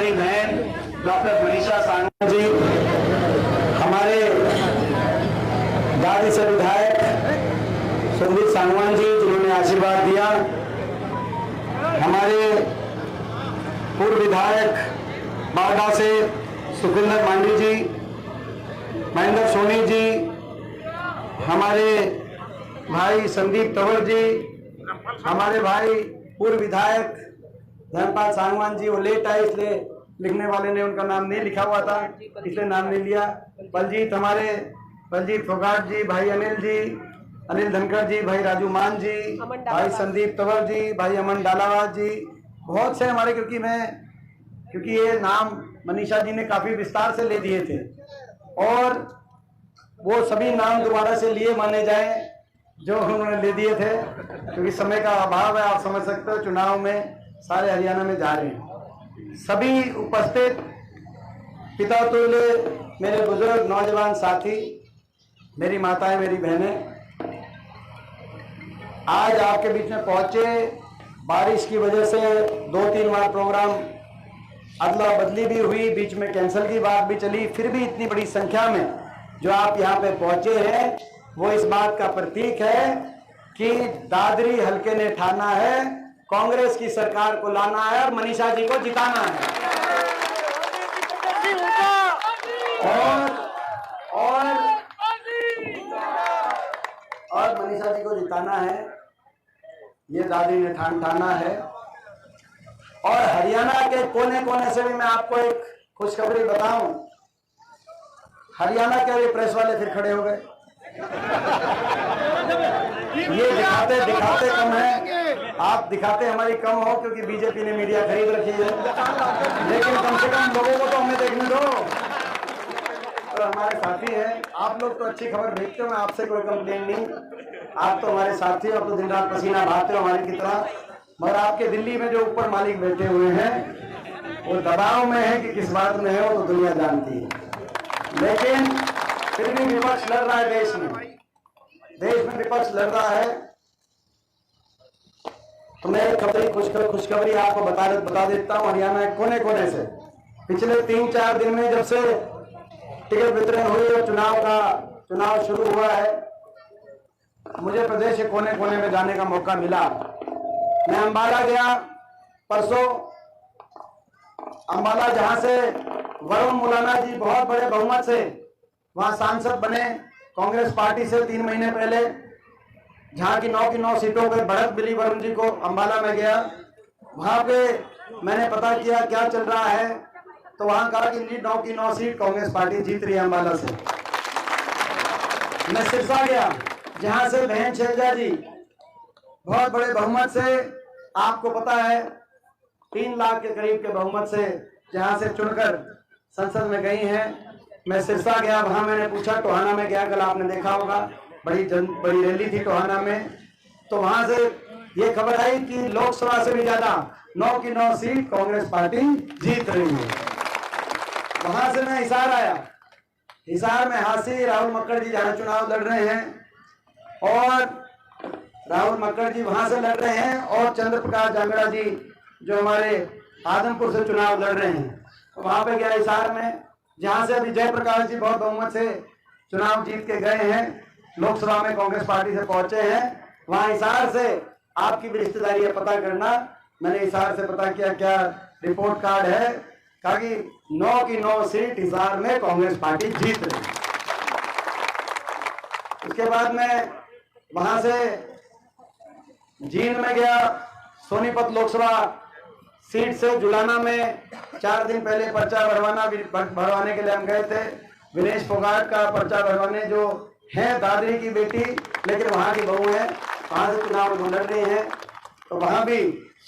हमारी बहन डॉक्टर मनीषा सांगवान जी, हमारे दादी से विधायक संदीप सांगवान जी जिन्होंने आशीर्वाद दिया, हमारे पूर्व विधायक बारडा से सुखविंदर मांडी जी, महेंद्र सोनी जी, हमारे भाई संदीप तंवर जी, हमारे भाई पूर्व विधायक धर्मपाल सांगवान जी। वो लेट आए इसलिए लिखने वाले ने उनका नाम नहीं लिखा हुआ था, इसलिए नाम नहीं लिया। बलजीत, हमारे बलजीत फोगाट जी, भाई अनिल जी, अनिल धनखड़ जी, भाई राजू मान जी, भाई संदीप तंवर जी, भाई अमन डालावाद जी, बहुत से हमारे, क्योंकि ये नाम मनीषा जी ने काफी विस्तार से ले दिए थे और वो सभी नाम दोबारा से लिए माने जाए जो उन्होंने ले दिए थे, क्योंकि समय का अभाव है। आप समझ सकते हो, चुनाव में सारे हरियाणा में जा रहे हैं। सभी उपस्थित पिता तुल्य मेरे बुजुर्ग नौजवान साथी, मेरी माताएं, मेरी बहनें, आज आपके बीच में पहुंचे। बारिश की वजह से 2-3 बार प्रोग्राम अदला बदली भी हुई, बीच में कैंसिल की बात भी चली, फिर भी इतनी बड़ी संख्या में जो आप यहाँ पे पहुंचे हैं वो इस बात का प्रतीक है कि दादरी हल्के ने ठाना है कांग्रेस की सरकार को लाना है और मनीषा जी को जिताना है। और मनीषा जी को जिताना है, ये दादरी ने ठाना है। और हरियाणा के कोने कोने से भी मैं आपको एक खुशखबरी बताऊं, हरियाणा के प्रेस वाले फिर खड़े हो गए। ये दिखाते कम है, आप दिखाते हमारी कम हो क्योंकि बीजेपी ने मीडिया खरीद रखी है, लेकिन कम से कम लोगों को तो हमें देखने दो। तो हमारे साथी हैं, आप लोग तो अच्छी खबर भेजते हो, मैं आपसे कोई कंप्लेन नहीं, आप तो हमारे साथी हो, आप तो दिन रात पसीना बहाते हो हमारी की तरह। मगर आपके दिल्ली में जो ऊपर मालिक बैठे हुए हैं वो दबाव में है कि किस बात में है, वो तो दुनिया जानती है। लेकिन फिर भी विपक्ष लड़ रहा है, देश में विपक्ष लड़ रहा है। तो मैं एक खुशखबरी आपको बता देता हूं। हरियाणा के कोने कोने से पिछले 3-4 दिन में जब से टिकट वितरण हुई और चुनाव शुरू हुआ है, मुझे प्रदेश के कोने कोने में जाने का मौका मिला। मैं अंबाला गया परसों, अंबाला जहां से वरुण मुलाना जी बहुत बड़े बहुमत से वहां सांसद बने कांग्रेस पार्टी से 3 महीने पहले, जहां की 9 सीटों पर बढ़त मिली वरुण जी को। अंबाला में गया, वहां पे मैंने पता किया क्या चल रहा है, तो वहां कहा कि 9 सीट कांग्रेस पार्टी जीत रही है अंबाला से। मैं सिरसा गया, जहां से बहन शैलजा जी बहुत बड़े बहुमत से, आपको पता है 3 लाख के करीब के बहुमत से जहां से चुनकर संसद में गई हैं। मैं सिरसा गया, वहां मैंने पूछा, टोहाना में गया, कल आपने देखा होगा, बड़ी रैली थी टोहाना में, तो वहां से ये खबर आई कि लोकसभा से भी ज्यादा 9 सीट कांग्रेस पार्टी जीत रही है। वहां से मैं हिसार आया, हिसार में हासी राहुल मक्कड़ जी जहां चुनाव लड़ रहे हैं, और राहुल मक्कड़ जी वहां से लड़ रहे हैं, और चंद्र प्रकाश जांगड़ा जी जो हमारे आदमपुर से चुनाव लड़ रहे हैं। तो वहां पे गया हिसार में, जहां से अभी जयप्रकाश जी बहुत बहुमत से चुनाव जीत के गए हैं, लोकसभा में कांग्रेस पार्टी से पहुंचे हैं। वहां हिसार से आपकी भी रिश्तेदारी है, पता करना। मैंने हिसार से पता किया क्या रिपोर्ट कार्ड है, कहा कि 9 सीट हिसार में कांग्रेस पार्टी जीत रही। उसके बाद मैं वहां से जींद में गया, सोनीपत लोकसभा सीट से जुलाना में 4 दिन पहले पर्चा भरवाने के लिए हम गए थे। विनेश फोगाट का पर्चा भरवाने, जो है दादरी की बेटी लेकिन वहां की बहू है, वहां से चुनाव लड़ रही है। तो वहां भी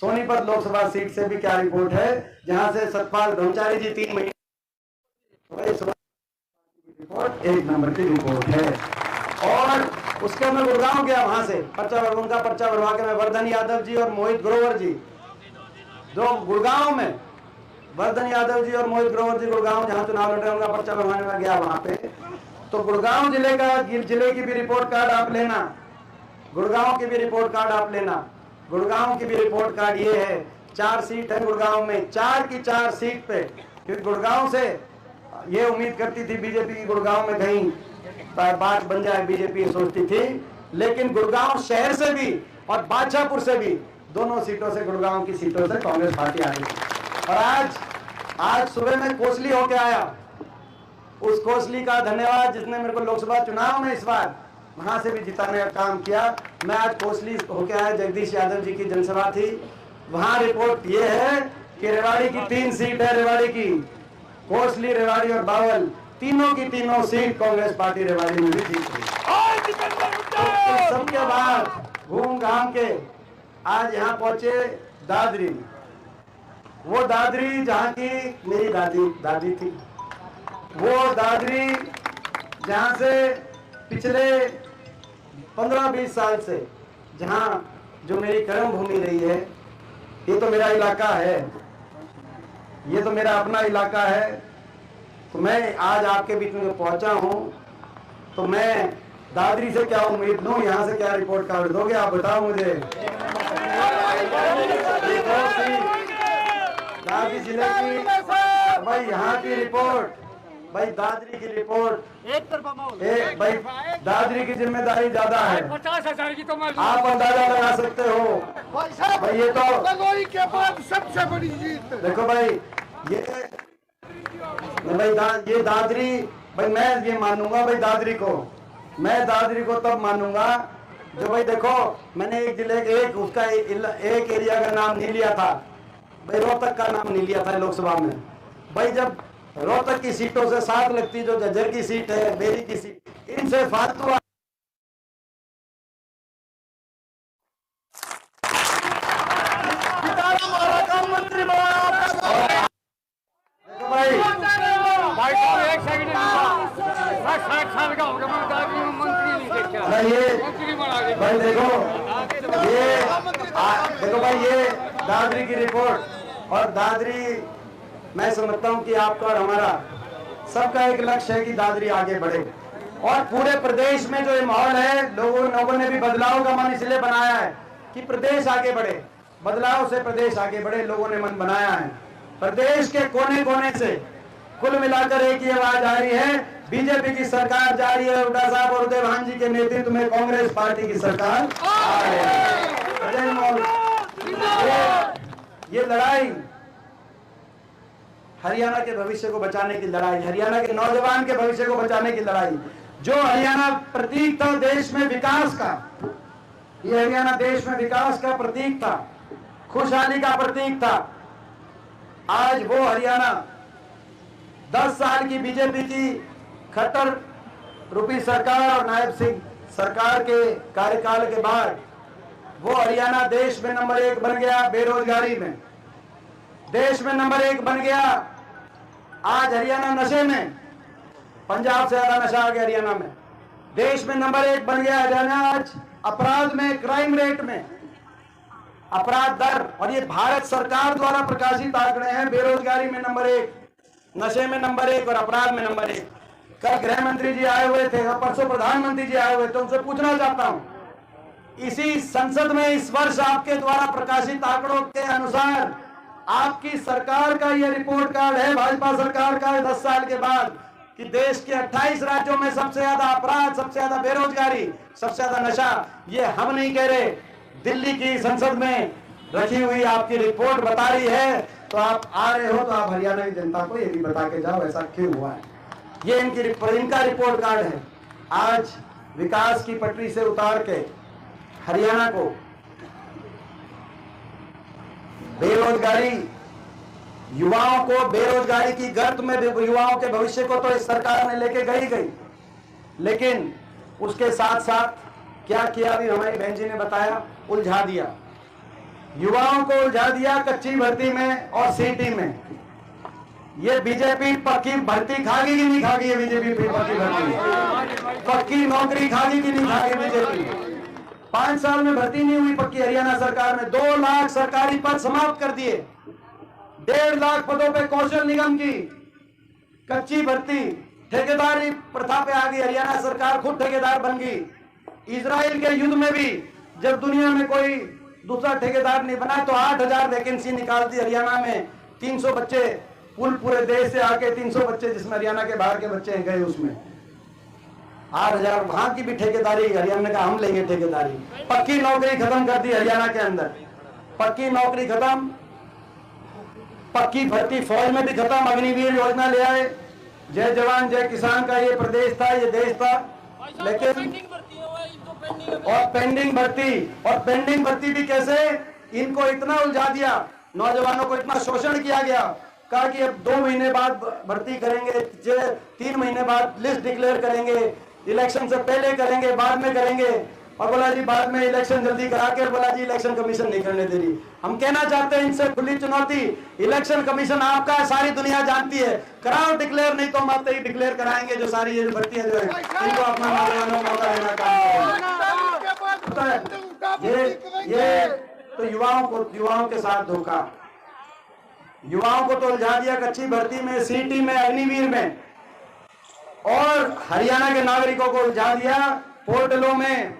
सोनीपत लोकसभा सीट से भी क्या रिपोर्ट है, जहां से सतपाल ब्रह्मचारी जी 3 महीने रिपोर्ट 1 नंबर की रिपोर्ट है। और उसके मैं गुड़गांव गया, वहां से उनका पर्चा भरवा के मैं वर्धन यादव जी और मोहित ग्रोवर जी, जो गुड़गांव में वर्धन यादव जी और मोहित ग्रोवर जी गुड़गांव जहां चुनाव लड़ रहे हैं, उनका पर्चा भरवाने में गया वहां पे। तो गुड़गांव जिले की भी रिपोर्ट कार्ड आप लेना, गुड़गांव की भी रिपोर्ट कार्ड आप लेना। गुड़गांव की भी रिपोर्ट कार्ड ये है 4 सीट है गुड़गांव में, 4 की 4 सीट पे, क्योंकि गुड़गांव से ये उम्मीद करती थी बीजेपी की गुड़गांव में कहीं बात बन जाए, बीजेपी सोचती थी, लेकिन गुड़गांव शहर से भी और बादशाहपुर से भी, दोनों सीटों से, गुड़गांव की सीटों से कांग्रेस पार्टी आ रही। और आज सुबह में कोसली होके आया, उस कोसली का धन्यवाद जिसने मेरे को लोकसभा चुनाव में इस बार वहां से भी जिताने का काम किया। मैं आज कोसली होके आया, जगदीश यादव जी की जनसभा थी, वहां रिपोर्ट ये है कि रेवाड़ी की 3 सीट है, रेवाड़ी की, कोसली, रेवाड़ी और बावल, तीनों की तीनों सीट कांग्रेस पार्टी रेवाड़ी में भी जीत गई। सबके बाद घूम घाम के आज यहाँ पहुंचे दादरी, वो दादरी जहाँ की मेरी दादी थी, वो दादरी जहाँ से पिछले 15-20 साल से, जहाँ जो मेरी कर्म भूमि रही है, ये तो मेरा इलाका है, ये तो मेरा अपना इलाका है। तो मैं आज आपके बीच में पहुंचा हूं, तो मैं दादरी से क्या उम्मीद लूं, यहां से क्या रिपोर्ट कार्ड दोगे आप बताओ मुझे। दादरी जिले की भाई, यहाँ की रिपोर्ट, भाई दादरी की रिपोर्ट, भाई दादरी की जिम्मेदारी ज्यादा है, 50,000 की तो आप अंदाजा लगा सकते हो भाई। ये तो के बाद सबसे बड़ी जीत। देखो भाई, ये भाई ये दादरी, भाई मैं ये मानूंगा भाई दादरी को, मैं दादरी को तब मानूंगा जो भाई देखो, मैंने एक जिले एक उसका एक एरिया का नाम नहीं लिया था भाई, रोहतक का नाम नहीं लिया था लोकसभा में भाई। जब रोहतक की सीटों से 7 लगती, जो जज्जर की सीट है, बेरी की सीट, इनसे फालतू मंत्री भाई एक सेकंड, 60 साल का होगा, मैं दादी में मंत्री नहीं देखा, ये मंत्री बना के भाई देखो, ये देखो भाई, ये दादरी की रिपोर्ट। और दादरी, मैं समझता हूं कि आपका और हमारा सबका एक लक्ष्य है कि दादरी आगे बढ़े, और पूरे प्रदेश में जो ये माहौल है, लोगों ने भी बदलाव का मन इसलिए बनाया है कि प्रदेश आगे बढ़े, बदलाव से प्रदेश आगे बढ़े, लोगों ने मन बनाया है। प्रदेश के कोने कोने से कुल मिलाकर एक ही आवाज आ रही है, बीजेपी की सरकार जा रही है, हुड्डा साहब और देवान जी के नेतृत्व में कांग्रेस पार्टी की सरकार आ रही है। ये लड़ाई हरियाणा के भविष्य को बचाने की लड़ाई, हरियाणा के नौजवान के भविष्य को बचाने की लड़ाई, जो हरियाणा प्रतीक था देश में विकास का, ये हरियाणा देश में विकास का प्रतीक था, खुशहाली का प्रतीक था। आज वो हरियाणा 10 साल की बीजेपी की खट्टर रूपी सरकार और नायब सिंह सरकार के कार्यकाल के बाद वो हरियाणा देश में नंबर 1 बन गया, बेरोजगारी में देश में नंबर 1 बन गया। आज हरियाणा नशे में, पंजाब से ज्यादा नशा आ गया हरियाणा में, देश में नंबर 1 बन गया हरियाणा। आज अपराध में, क्राइम रेट में, अपराध दर, और ये भारत सरकार द्वारा प्रकाशित आंकड़े हैं, बेरोजगारी में नंबर 1, नशे में नंबर 1 और अपराध में नंबर 1। कल गृह मंत्री जी आए हुए थे और परसों प्रधानमंत्री जी आए हुए थे, उनसे पूछना चाहता हूं, इसी संसद में इस वर्ष आपके द्वारा प्रकाशित आंकड़ों के अनुसार आपकी सरकार का यह रिपोर्ट कार्ड है, भाजपा सरकार का 10 साल के बाद, कि देश के 28 राज्यों में सबसे ज्यादा अपराध, सबसे ज्यादा बेरोजगारी, सबसे ज्यादा नशा, ये हम नहीं कह रहे, दिल्ली की संसद में रखी हुई आपकी रिपोर्ट बता रही है। तो आप आ रहे हो तो आप हरियाणा की जनता को ये भी बता के जाओ ऐसा क्यों हुआ है। ये इनका रिपोर्ट कार्ड है। आज विकास की पटरी से उतार के हरियाणा को बेरोजगारी, युवाओं को बेरोजगारी की गर्त में, युवाओं के भविष्य को तो इस सरकार ने लेके गई, लेकिन उसके साथ साथ क्या किया अभी हमारी बहन जी ने बताया, उलझा दिया, युवाओं को उलझा दिया कच्ची भर्ती में और सीटी में। ये बीजेपी पक्की भर्ती खागी कि नहीं खागी? ये बीजेपी पक्की भर्ती, पक्की नौकरी खागी कि नहीं खागी बीजेपी? 5 साल में भर्ती नहीं हुई पक्की हरियाणा सरकार में, 2 लाख सरकारी पद समाप्त कर दिए, 1.5 लाख पदों पे कौशल निगम की कच्ची भर्ती, ठेकेदारी प्रथा पे आ गई, हरियाणा सरकार खुद ठेकेदार बन गई। इजराइल के युद्ध में भी जब दुनिया में कोई दूसरा ठेकेदार नहीं बना, तो 8,000 वैकेंसी निकाल दी हरियाणा में। 300 बच्चे पूरे देश से आके 300 बच्चे जिसमें हरियाणा के बाहर के बच्चे गए, उसमें 8,000 वहां की भी ठेकेदारी, हरियाणा का हम लेंगे ठेकेदारी। पक्की नौकरी खत्म कर दी हरियाणा के अंदर, पक्की नौकरी खत्म, पक्की भर्ती फौज में भी खत्म, अग्निवीर योजना ले आए। जय जवान जय किसान का ये प्रदेश था, ये देश था। लेकिन और पेंडिंग भर्ती भी कैसे, इनको इतना उलझा दिया, नौजवानों को इतना शोषण किया गया, कहा कि अब 2 महीने बाद भर्ती करेंगे, 3 महीने बाद लिस्ट डिक्लेयर करेंगे, इलेक्शन से पहले करेंगे, बाद में करेंगे। और बोला जी बाद में इलेक्शन जल्दी करा के, बोला जी इलेक्शन कमीशन नहीं करने दे रही। हम कहना चाहते हैं इनसे खुली चुनौती, इलेक्शन कमीशन आपका है, सारी दुनिया जानती है, कराओ डिक्लेयर, नहीं तो हम आते ही डिक्लेयर कराएंगे जो सारी ये भर्तियां जो है इनको अपना नौजवानों को मौका देना काम है। ये तो युवाओं के साथ धोखा, युवाओं को तो उलझा दिया कच्ची भर्ती में, सीटी में, अग्निवीर में, और हरियाणा के नागरिकों को उलझा दिया पोर्टलों में,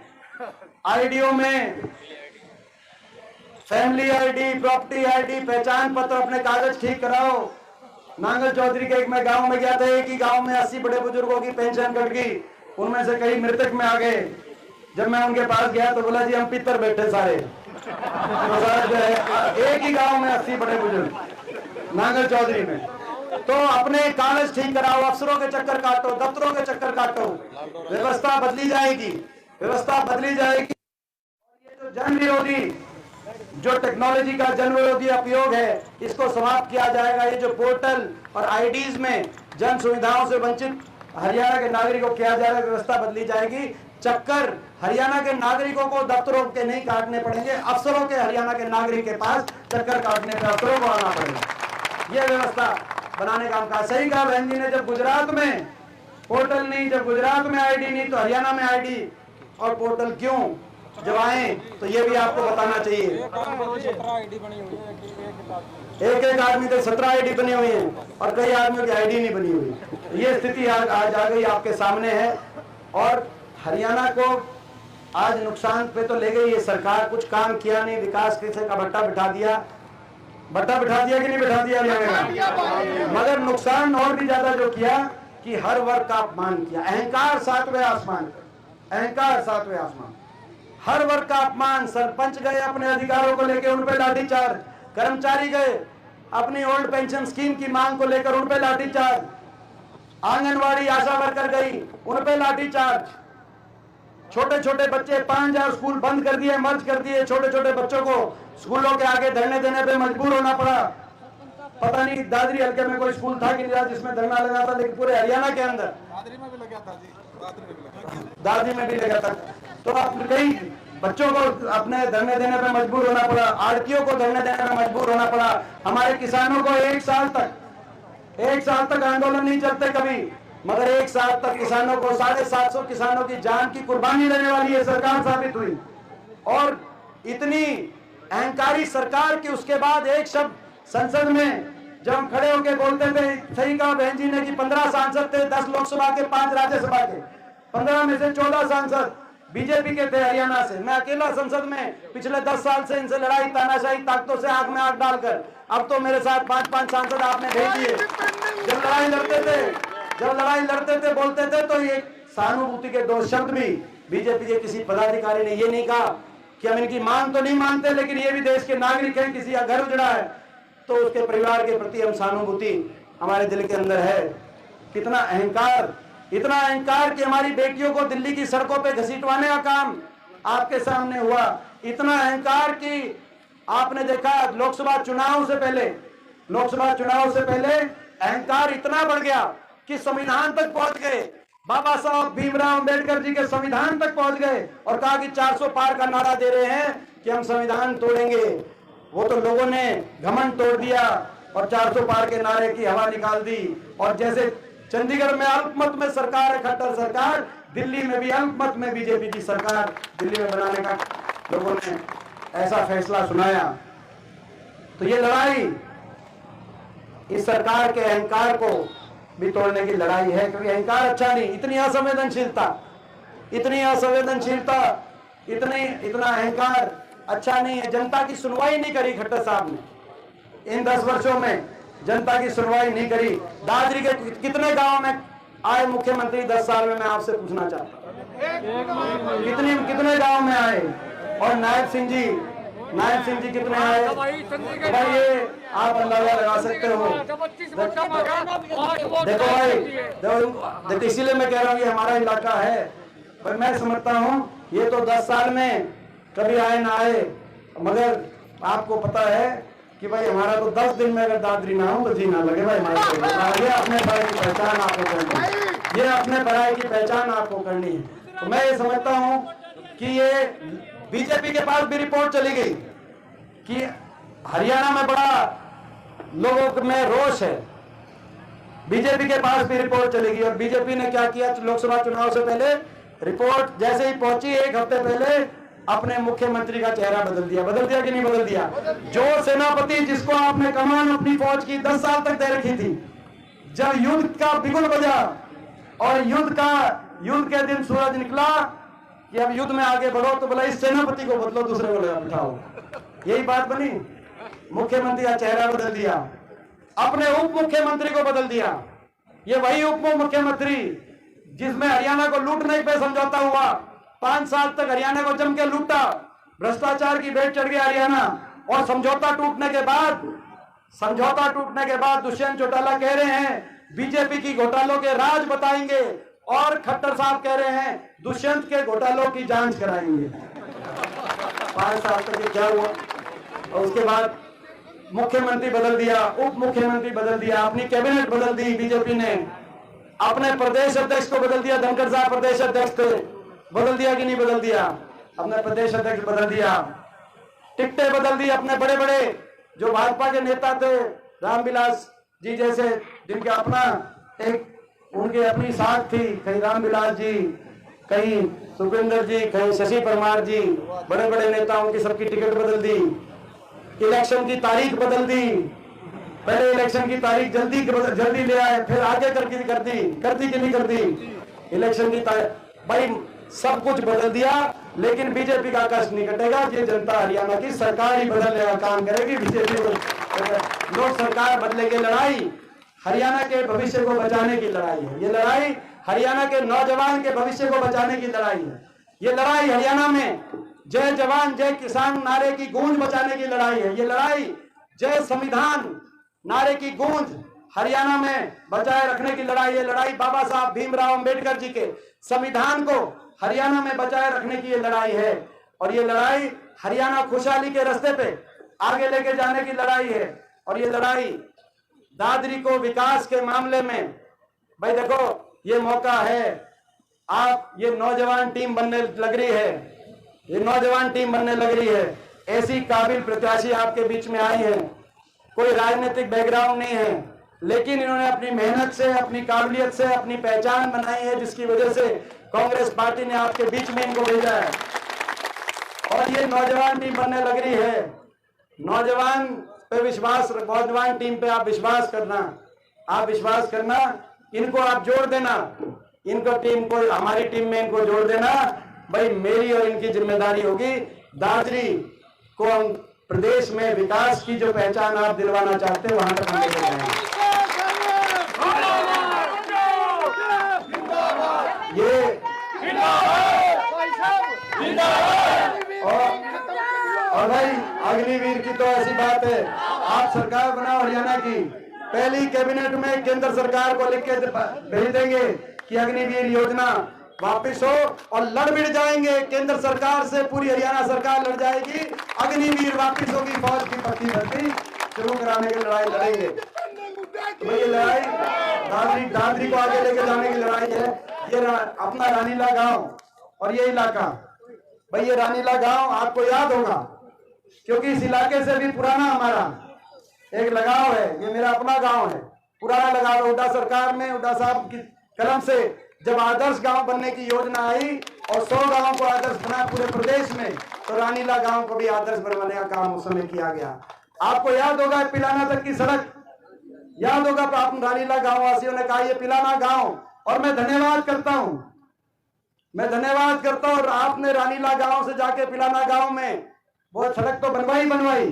आईडीओ में, फैमिली आईडी, प्रॉपर्टी आईडी, पहचान पत्र, अपने कागज ठीक कराओ। नांगल चौधरी के एक मैं गांव में गया था, एक ही गांव में 80 बड़े बुजुर्गों की पेंशन कट गई, उनमें से कई मृतक में आ गए। जब मैं उनके पास गया तो बोला जी हम पितर बैठे सारे, एक ही गांव में 80 बड़े बुजुर्ग नांगल चौधरी में। तो अपने कागज ठीक कराओ, अफसरों के चक्कर काटो, दफ्तरों के चक्कर काटो, व्यवस्था बदली जाएगी, व्यवस्था बदली जाएगी। ये जो जन विरोधी, जो टेक्नोलॉजी का जन विरोधी उपयोग है, इसको समाप्त किया जाएगा। ये जो पोर्टल और आईडीज में जन सुविधाओं से वंचित हरियाणा के नागरिकों को किया जा रहा है, व्यवस्था बदली जाएगी। चक्कर हरियाणा के नागरिकों को दफ्तरों के नहीं काटने पड़ेंगे, अफसरों के, हरियाणा के नागरिक के पास चक्कर काटने पर अफसरों को आना पड़ेगा। यह व्यवस्था बनाने का काम सही कहा बहन जी ने। जब गुजरात में पोर्टल नहीं, जब गुजरात में आईडी नहीं, तो हरियाणा में आईडी और पोर्टल क्यों? जब आए तो ये भी आपको बताना चाहिए। एक आदमी तो 17 आईडी बनी हुई है और कई आदमियों की आईडी नहीं बनी हुई। ये स्थिति आज आ गई आपके सामने है। और हरियाणा को आज नुकसान पे तो ले गई ये सरकार, कुछ काम किया नहीं, विकास का भट्टा बिठा दिया कि नहीं बिठा दिया हरियाणा, मगर नुकसान और भी ज्यादा जो किया कि हर वर्ग का अपमान किया। अहंकार 7वें आसमान, अहंकार 7वें आसमान, हर वर्ग का अपमान। सरपंच गए अपने अधिकारों को लेकर, उन पे लाठीचार्ज। कर्मचारी गए अपनी ओल्ड पेंशन स्कीम की मांग को लेकर, उन पे लाठीचार्ज। आंगनवाड़ी आशा वर्कर गई, उन पे लाठीचार्ज। छोटे छोटे बच्चे 5000 स्कूल बंद कर दिए, मर्ज कर दिए। छोटे छोटे बच्चों को स्कूलों के आगे धरने देने पे मजबूर होना पड़ा। पता नहीं दादरी हल्के में कोई स्कूल था कि नहीं जिसमें धरना लगा था, लेकिन पूरे हरियाणा के अंदर दादरी में भी लगा था जी, दादरी में भी लगा था। तो आप कई बच्चों को अपने धरने देने पे मजबूर होना पड़ा, आड़तियों को धरने देने पे मजबूर होना पड़ा। हमारे किसानों को 1 साल तक आंदोलन नहीं चलते कभी, मगर 1 साल तक किसानों को 750 किसानों की जान की कुर्बानी देने वाली ये सरकार साबित हुई। और इतनी अहंकारी सरकार की उसके बाद एक शब्द संसद में जब हम खड़े होकर बोलते थे, सही कहा बहन जी ने कि 15 सांसद थे, 10 लोकसभा के, 5 राज्यसभा के, 15 में से 14 सांसद बीजेपी के थे हरियाणा से। मैं अकेला संसद में पिछले 10 साल से इनसे लड़ाई, तानाशाही ताकतों से आंख में आंख डालकर, अब तो मेरे साथ 5-5 सांसद आपने भेज दिए। जब लड़ाई लड़ते थे बोलते थे तो ये सहानुभूति के 2 शब्द भी बीजेपी के किसी पदाधिकारी ने ये नहीं कहा कि हम इनकी मांग तो नहीं मानते, लेकिन ये भी देश के नागरिक हैं, किसी का घर उजड़ा है तो उसके परिवार के प्रति हम सहानुभूति हमारे दिल के अंदर है। कितना अहंकार, इतना अहंकार कि हमारी बेटियों को दिल्ली की सड़कों पे घसीटवाने का काम आपके सामने हुआ। इतना अहंकार कि आपने देखा लोकसभा चुनाव से पहले अहंकार इतना बढ़ गया कि संविधान तक पहुंच गए। बाबा साहब भीमराव अंबेडकर जी के संविधान तक पहुंच गए और कहा कि 400 पार का नारा दे रहे हैं कि हम संविधान तोड़ेंगे। वो तो लोगों ने घमंड तोड़ दिया और 400 पार के नारे की हवा निकाल दी। और जैसे चंडीगढ़ में अल्पमत में सरकार है, खट्टर सरकार, दिल्ली में भी अल्पमत में बीजेपी की सरकार दिल्ली में बनाने का लोगों ने ऐसा फैसला सुनाया। तो ये लड़ाई इस सरकार के अहंकार को भी तोड़ने की लड़ाई है, क्योंकि अहंकार अच्छा नहीं। इतनी असंवेदनशीलता, इतना अहंकार अच्छा नहीं है। जनता की सुनवाई नहीं करी खट्टर साहब ने इन 10 वर्षों में, जनता की सुनवाई नहीं करी। दादरी के कितने गांव में आए मुख्यमंत्री 10 साल में, मैं आपसे पूछना चाहता हूं, कितने गांव में आए? और नायब सिंह जी कितने आए? तो भाई ये आप अंदाजा लगा सकते हो। देखो भाई, देखो इसीलिए मैं कह रहा हूँ ये हमारा इलाका है। पर मैं समझता हूँ ये तो 10 साल में कभी आए ना आए, मगर आपको पता है कि भाई हमारा तो 10 दिन में अगर दादरी ना हो तो जी ना लगे भाई हमारे। ये अपने बड़ाई की पहचान आपको करनी है, ये अपने बड़ाई की पहचान आपको करनी है। तो मैं ये समझता हूँ कि ये बीजेपी के पास भी रिपोर्ट चली गई कि हरियाणा में बड़ा लोगों में रोष है। बीजेपी के पास भी रिपोर्ट चलेगी। और बीजेपी ने क्या किया, लोकसभा चुनाव से पहले रिपोर्ट जैसे ही पहुंची 1 हफ्ते पहले अपने मुख्यमंत्री का चेहरा बदल दिया कि नहीं बदल दिया? जो सेनापति जिसको आपने कमान अपनी फौज की 10 साल तक दे रखी थी, जब युद्ध का बिगुल बजा और युद्ध के दिन सूरज निकला कि अब युद्ध में आगे बढ़ो, तो बोला इस सेनापति को बदलो, दूसरे को बिठाओ। यही बात बनी। मुख्यमंत्री का चेहरा बदल दिया, अपने उप मुख्यमंत्री को बदल दिया। ये वही उप मुख्यमंत्री जिसमें हरियाणा को लूटने पे समझौता हुआ, 5 साल तक हरियाणा को जम के लूटा, भ्रष्टाचार की भेंट चढ़ गया हरियाणा। और समझौता टूटने के बाद दुष्यंत चौटाला कह रहे हैं बीजेपी की घोटालों के राज बताएंगे, और खट्टर साहब कह रहे हैं दुष्यंत के घोटालों की जांच कराएंगे। 5 साल तक ये क्या हुआ? और उसके बाद मुख्यमंत्री बदल दिया, उप मुख्यमंत्री बदल दिया, अपनी कैबिनेट बदल दी बीजेपी ने, अपने प्रदेश अध्यक्ष को बदल दिया। धनखड़ साहब प्रदेश अध्यक्ष थे, बदल दिया कि नहीं बदल दिया? अपने प्रदेश अध्यक्ष बदल दिया, टिकटें बदल दी। अपने बड़े बड़े जो भाजपा के नेता थे, रामविलास जी जैसे, जिनके अपना उनकी अपनी साख थी, कहीं रामविलास जी, कहीं सुखविंदर जी, कहीं शशि परमार जी, बड़े बड़े नेताओं की सबकी टिकट बदल दी। इलेक्शन की तारीख बदल दी। पहले इलेक्शन की तारीख जल्दी ले आए, फिर आगे कर दी कि नहीं कर दी इलेक्शन की तारीख? भाई सब कुछ बदल दिया, लेकिन बीजेपी का कष्ट नहीं कटेगा। ये जनता हरियाणा की सरकार ही बदलने का काम करेगी। बीजेपी लोग सरकार बदलेगी। लड़ाई हरियाणा के भविष्य को बचाने की लड़ाई है। ये लड़ाई हरियाणा के नौजवान के भविष्य को बचाने की लड़ाई है। ये लड़ाई हरियाणा में जय जवान जय किसान नारे की गूंज बचाने की लड़ाई है। ये लड़ाई जय संविधान नारे की गूंज हरियाणा में बचाए रखने की लड़ाई है। लड़ाई बाबा साहब भीमराव अंबेडकर जी के संविधान को हरियाणा में बचाए रखने की ये लड़ाई है। और ये लड़ाई हरियाणा खुशहाली के रास्ते पे आगे लेके जाने की लड़ाई है। और ये लड़ाई दादरी को विकास के मामले में, भाई देखो ये मौका है, आप ये नौजवान टीम बनने लग रही है, ये नौजवान टीम बनने लग रही है। ऐसी काबिल प्रत्याशी आपके बीच में आई है, कोई राजनीतिक बैकग्राउंड नहीं है, लेकिन इन्होंने अपनी मेहनत से, अपनी काबिलियत से अपनी पहचान बनाई है, जिसकी वजह से कांग्रेस पार्टी ने आपके बीच में इनको भेजा है। और ये नौजवान टीम बनने लग रही है। नौजवान पे विश्वास, नौजवान टीम पे आप विश्वास करना, इनको आप जोड़ देना, इनको टीम को हमारी टीम में इनको जोड़ देना। भाई मेरी और इनकी जिम्मेदारी होगी दादरी को हम प्रदेश में विकास की जो पहचान आप दिलवाना चाहते हैं वहां तक हम लेकर जाएंगे। ये और भाई अग्निवीर की तो ऐसी बात है, आप सरकार बनाओ हरियाणा की, पहली कैबिनेट में केंद्र सरकार को लिख के भेज देंगे कि अग्निवीर योजना वापिस हो, और लड़ भिड़ जाएंगे केंद्र सरकार से, पूरी हरियाणा सरकार लड़ जाएगी, अग्निवीर वापिस होगी, फौज की पक्की भर्ती शुरू कराने की लड़ाई लड़ेंगे। तो ये लड़ाई दादरी को आगे लेके जाने की लड़ाई है। ये अपना रानीला गांव और ये इलाका, भाई ये रानीला गांव आपको याद होगा, क्योंकि इस इलाके से भी पुराना हमारा एक लगाव है। ये मेरा अपना गांव है, पुराना लगाव। हुड्डा सरकार में, हुड्डा साहब की कलम से जब आदर्श गांव बनने की योजना आई और 100 गांवों को आदर्श बना पूरे प्रदेश में, तो रानीला गांव को भी आदर्श बनवाने का काम उस समय किया गया। आपको याद होगा पिलाना तक की सड़क याद होगा, आप रानीला गांव वासियों ने कहा ये पिलाना गांव, और मैं धन्यवाद करता हूं और आपने रानीला गांव से जाके पिलाना गांव में वो सड़क तो बनवाई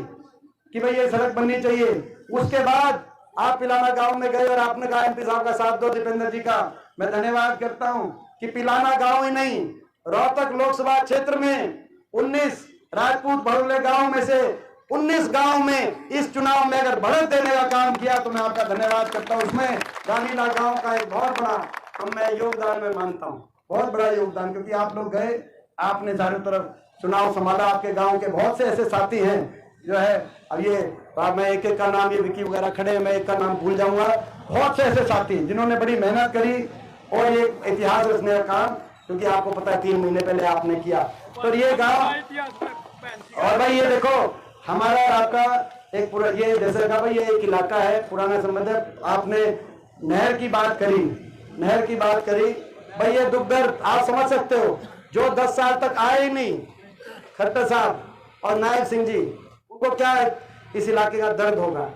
कि भाई ये सड़क बननी चाहिए। उसके बाद आप पिलाना गांव में गए और आपने कहा एमपी साहब का साथ दो, दीपेंद्र जी का मैं धन्यवाद करता हूं कि पिलाना गांव ही नहीं, रोहतक लोकसभा क्षेत्र में 19 राजपूत भड़ोले गांव में से 19 गांव में इस चुनाव में अगर बढ़त देने का काम किया तो मैं आपका धन्यवाद करता हूं। उसमें रानीला गांव का एक बहुत बड़ा मैं योगदान में मानता हूं, बहुत बड़ा योगदान, क्योंकि आप लोग गए, आपने चारों तरफ चुनाव संभाला। आपके गांव के बहुत से ऐसे साथी हैं जो है, अब ये मैं एक एक का नाम, ये विकी वगैरह खड़े हैं, मैं एक का नाम भूल जाऊंगा, बहुत से ऐसे साथी जिन्होंने बड़ी मेहनत करी और ये इतिहास रचने का काम, क्योंकि आपको पता है 3 महीने पहले आपने किया। तो ये गांव और भाई ये देखो हमारा आपका एक पूरा ये जैसे कहा भाई ये एक इलाका है पुराना संबंध है। आपने नहर की बात करी भाई, ये दुख दर्द आप समझ सकते हो। जो 10 साल तक आए ही नहीं, खट्टर साहब और नायब सिंह जी, उनको क्या इस इलाके का दर्द होगा।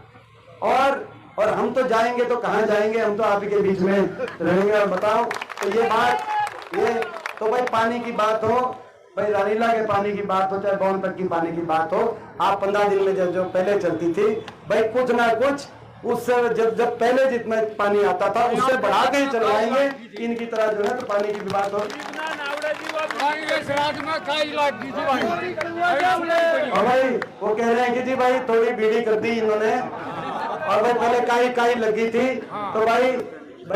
और हम तो जाएंगे तो कहाँ जाएंगे, हम तो आप ही के बीच में रहेंगे। और बताओ तो ये बात, ये तो भाई पानी की बात हो, भाई रानीला के पानी की बात हो, चाहे बौन तक की पानी की बात हो, आप 15 दिन में जो पहले चलती थी भाई, कुछ ना कुछ उससे जब पहले जितना पानी आता था उससे बढ़ा के ही चलवाएंगे। इनकी तरह जो है तो पानी की भी बात हो। और भाई वो कह रहे हैं कि जी भाई थोड़ी बीड़ी कर दी इन्होंने, और भाई पहले काई लगी थी, तो भाई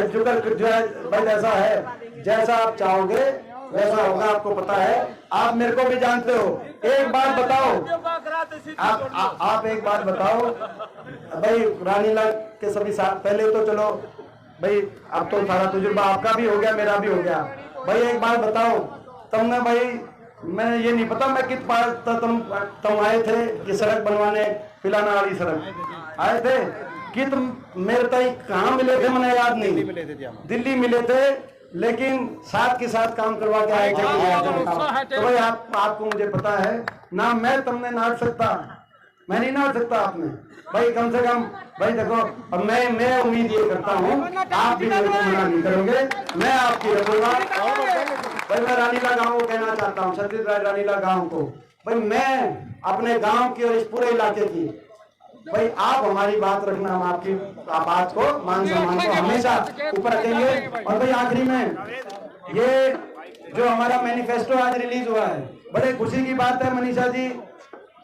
जुगर जो है भाई जैसा है, जैसा आप चाहोगे वैसा होगा, आपको पता है, आप मेरे को भी जानते हो। एक बात बताओ, आप एक बात बताओ भाई, रानीला के सभी साथ पहले तो चलो भाई, अब तो सारा तजुर्बा आपका भी हो गया, मेरा भी हो गया भाई। एक बात बताओ, तुमने भाई, मैं ये नहीं पता मैं कित पार तुम आए थे कि सड़क बनवाने, पिलाना वाली सड़क आए थे कि तुम मेरे तक कहाँ मिले थे, मैंने याद नहीं, दिल्ली मिले थे, लेकिन साथ के साथ काम करवा के आए थे। तो भाई आपको मुझे पता है ना, मैं तुमने नाट सकता, मैं नहीं नाट सकता आपने भाई, कम से कम भाई देखो। अब मैं उम्मीद ये करता हूँ आप भी मेरे को मना नहीं करोगे, मैं आपकी रखूंगा भाई। मैं रानीला गांव को कहना चाहता हूँ, छत्तीसगढ़ रानीला गांव को भाई, मैं अपने गांव की और इस पूरे इलाके की भाई, आप हमारी बात रखना, हम आपकी बात को, मान सम्मान को हमेशा ऊपर रखेंगे। और भाई आखिरी में ये जो हमारा मैनिफेस्टो आज रिलीज हुआ है, बड़े खुशी की बात है मनीषा जी।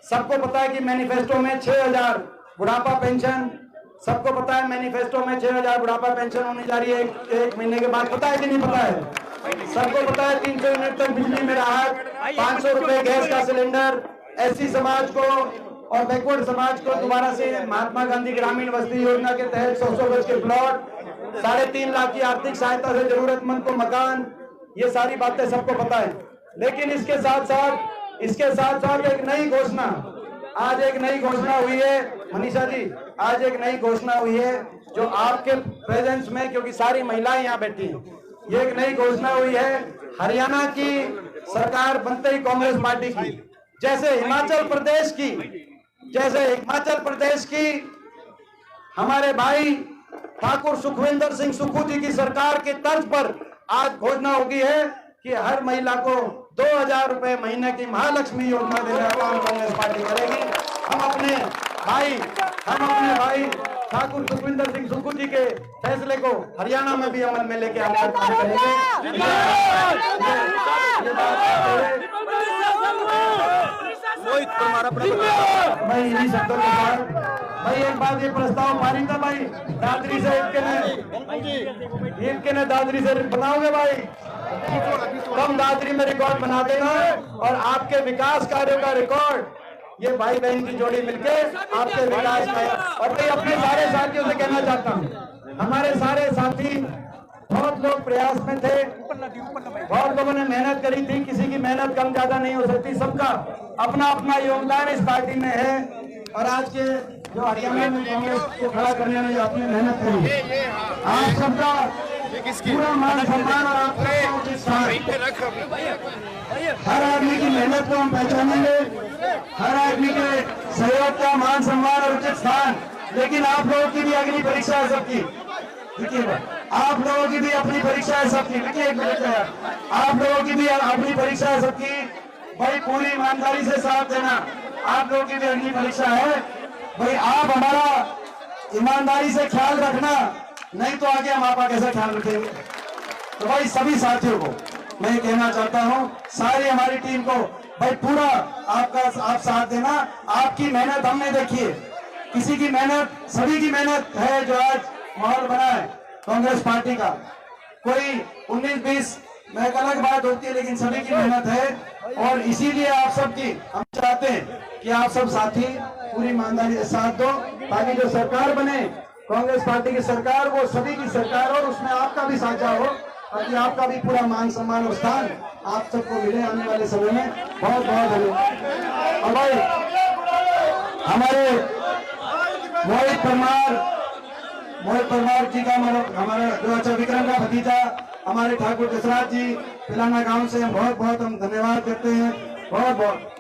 सबको पता है कि मैनिफेस्टो में 6000 बुढ़ापा पेंशन, सबको पता है मैनिफेस्टो में 6000 बुढ़ापा पेंशन होने जा रही है एक महीने के बाद, पता है कि नहीं पता है? सबको पता है 300 यूनिट तक बिजली में राहत, 500 रुपए गैस का सिलेंडर, एससी समाज को और बैकवर्ड समाज को दोबारा से महात्मा गांधी ग्रामीण बस्ती योजना के तहत 100 गज के प्लॉट, 3.5 लाख की आर्थिक सहायता से जरूरतमंद को मकान, ये सारी बातें सबको पता है। लेकिन इसके साथ साथ एक नई घोषणा, आज एक नई घोषणा हुई है मनीषा जी, आज एक नई घोषणा हुई है जो आपके प्रेजेंस में, क्योंकि सारी महिलाएं यहाँ बैठी हैं, ये एक नई घोषणा हुई है हरियाणा की सरकार बनते ही कांग्रेस पार्टी की, जैसे हिमाचल प्रदेश की हमारे भाई ठाकुर सुखविंदर सिंह सुक्खू जी की सरकार के तर्ज पर आज घोषणा होगी है कि हर महिला को 2000 रुपए महीने की महालक्ष्मी योजना देने का काम कांग्रेस पार्टी करेगी। हम अपने भाई ठाकुर सुखविंदर सिंह सुक्खू जी के फैसले को हरियाणा में भी अमल में लेके हम काम करेंगे। भाई इन्हीं शब्दों के साथ भाई एक बात, ये प्रस्ताव पारित है भाई, दादरी से इनके ने दादरी से बनाओगे भाई, कम दादरी में रिकॉर्ड बना देना, और आपके विकास कार्यों का रिकॉर्ड ये भाई बहन की जोड़ी मिलके आपके विकास में। और भाई अपने सारे साथियों से कहना चाहता हूँ, हमारे सारे साथी बहुत लोग प्रयास में थे, बहुत लोगों ने मेहनत करी थी, किसी की मेहनत कम ज्यादा नहीं हो सकती, सबका अपना अपना योगदान इस पार्टी में है। और आज के जो हरियाणा में कांग्रेस को खड़ा करने में जो आपने मेहनत करी, आप सबका पूरा मान सम्मान और आपका हर आदमी की मेहनत को हम पहचानेंगे, हर आदमी के सहयोग का मान सम्मान और उचित स्थान। लेकिन आप लोगों की भी अगली परीक्षा है सबकी, देखिए आप लोगों की भी अपनी परीक्षा है सबकी, देखिए एक मिनट है, आप लोगों की भी अपनी परीक्षा है सबकी भाई, पूरी ईमानदारी से साथ देना। आप लोगों की भी अग्नि परीक्षा है भाई। आप हमारा ईमानदारी से ख्याल रखना, नहीं तो आगे हम आपका कैसे ख्याल रखेंगे। तो भाई सभी साथियों को मैं ये कहना चाहता हूँ, सारी हमारी टीम को भाई पूरा आप साथ देना। आपकी मेहनत हमने देखी है, किसी की मेहनत, सभी की मेहनत है जो आज माहौल बना है कांग्रेस पार्टी का। कोई 19-20 में एक अलग बात होती है, लेकिन सभी की मेहनत है। और इसीलिए आप सबकी हम चाहते हैं कि आप सब साथी पूरी ईमानदारी से साथ दो, ताकि जो सरकार बने कांग्रेस पार्टी की सरकार, वो सभी की सरकार और उसमें आपका भी साझा हो, ताकि आपका भी पूरा मान सम्मान और स्थान आप सबको मिले आने वाले समय में। बहुत बहुत धन्यवाद। और भाई हमारे मोहित परमार जी का, हमारा जो अच्छा विक्रम का भतीजा हमारे ठाकुर जसराज जी पिलाना गांव से हम बहुत बहुत धन्यवाद करते हैं। बहुत बहुत